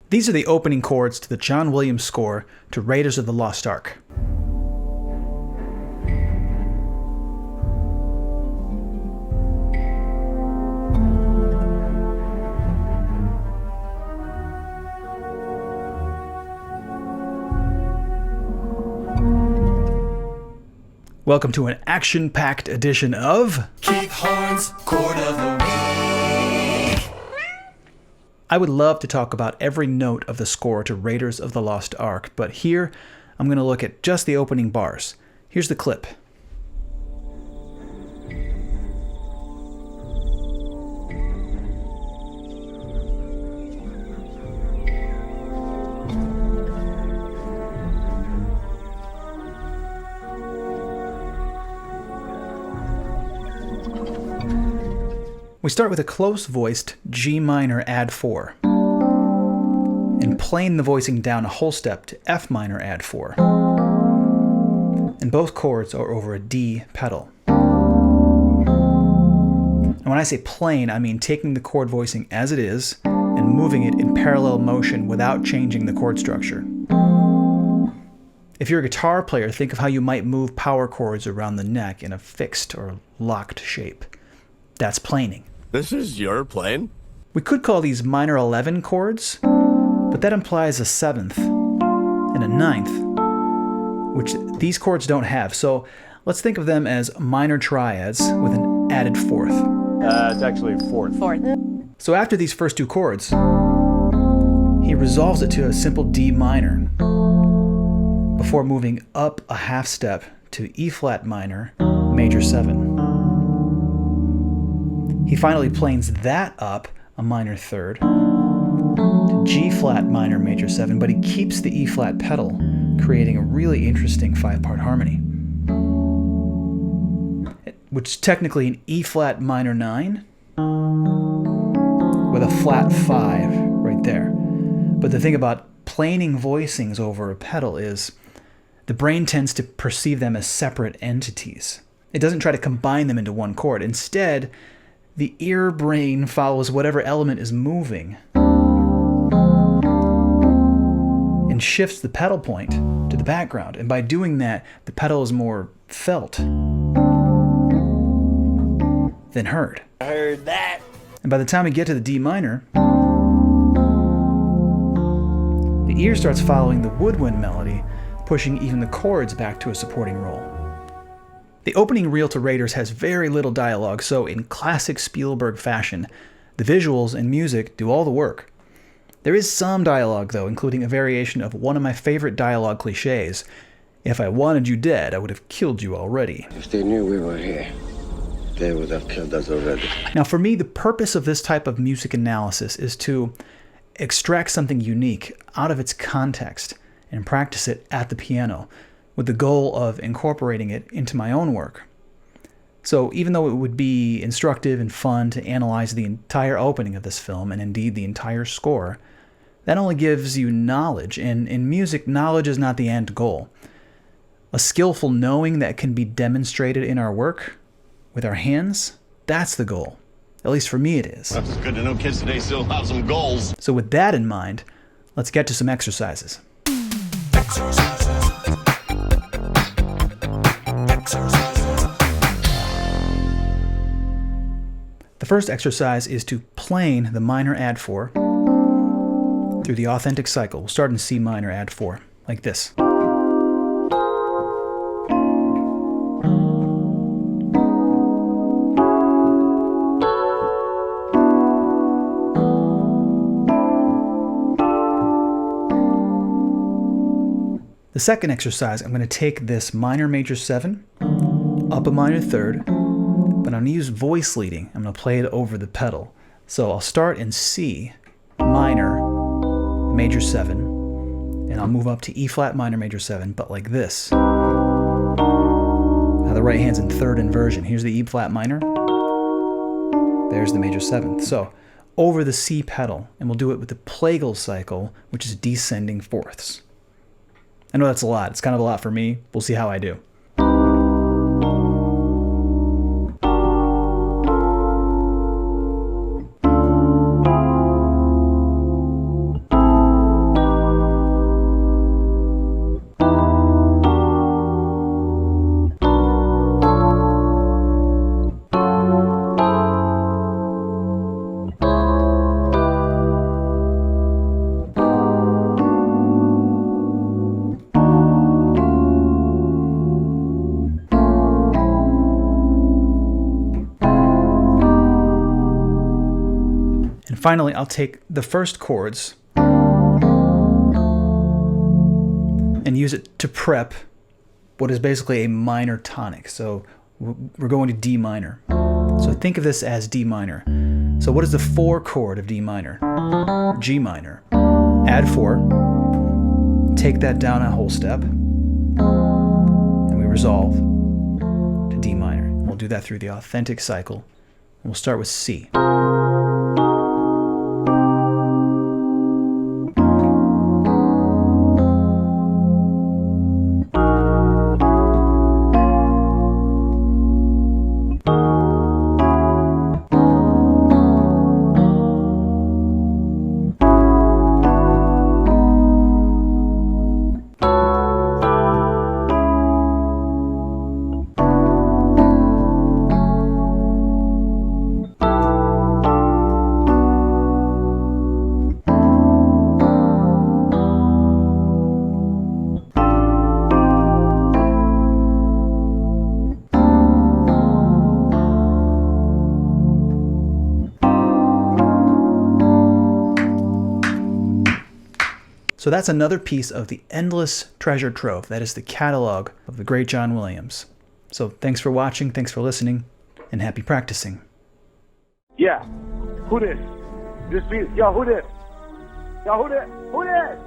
These are the opening chords to the John Williams score to Raiders of the Lost Ark. Welcome to an action-packed edition of Keith Horn's Chord of the Week. I would love to talk about every note of the score to Raiders of the Lost Ark, but here I'm going to look at just the opening bars. Here's the clip. We start with a close-voiced G minor add 4, and plane the voicing down a whole step to F minor add 4. And both chords are over a D pedal. And when I say plane, I mean taking the chord voicing as it is and moving it in parallel motion without changing the chord structure. If you're a guitar player, think of how you might move power chords around the neck in a fixed or locked shape. That's planing. This is your plane? We could call these minor 11 chords, but that implies a 7th and a 9th, which these chords don't have. So let's think of them as minor triads with an added 4th. It's actually 4th. So after these first two chords, he resolves it to a simple D minor before moving up a half step to E flat minor, major 7. He finally planes that up a minor 3rd to G flat minor major 7, but he keeps the E flat pedal, creating a really interesting 5-part harmony, which is technically an E flat minor 9 with a flat 5 right there. But the thing about planing voicings over a pedal is the brain tends to perceive them as separate entities. It doesn't try to combine them into one chord. Instead, the ear brain follows whatever element is moving and shifts the pedal point to the background. And by doing that, the pedal is more felt than heard. I heard that. And by the time we get to the D minor, the ear starts following the woodwind melody, pushing even the chords back to a supporting role. The opening reel to Raiders has very little dialogue, so in classic Spielberg fashion, the visuals and music do all the work. There is some dialogue, though, including a variation of one of my favorite dialogue cliches: "If I wanted you dead, I would have killed you already." If they knew we were here, they would have killed us already. Now, for me, the purpose of this type of music analysis is to extract something unique out of its context and practice it at the piano, with the goal of incorporating it into my own work. So even though it would be instructive and fun to analyze the entire opening of this film, and indeed the entire score, that only gives you knowledge, and in music, knowledge is not the end goal. A skillful knowing that can be demonstrated in our work, with our hands, that's the goal. At least for me it is. It's good to know kids today still have some goals. So with that in mind, let's get to some exercises. The first exercise is to plane the minor add 4 through the authentic cycle. We'll start in C minor add 4, like this. The second exercise, I'm going to take this minor major 7, up a minor 3rd, but I'm going to use voice leading. I'm going to play it over the pedal. So I'll start in C minor major 7, and I'll move up to E flat minor major 7, but like this. Now the right hand's in 3rd inversion. Here's the E flat minor. There's the major 7th. So over the C pedal, and we'll do it with the plagal cycle, which is descending fourths. I know that's a lot. It's kind of a lot for me. We'll see how I do. finally, I'll take the first chords and use it to prep what is basically a minor tonic. So we're going to D minor. So think of this as D minor. So what is the 4 chord of D minor? G minor. Add 4. Take that down a whole step. And we resolve to D minor. We'll do that through the authentic cycle. We'll start with C. So that's another piece of the endless treasure trove that is the catalog of the great John Williams. So thanks for watching, thanks for listening, and happy practicing. Yeah. Who this? This piece. Yo, who this? Yo, who this? Who this?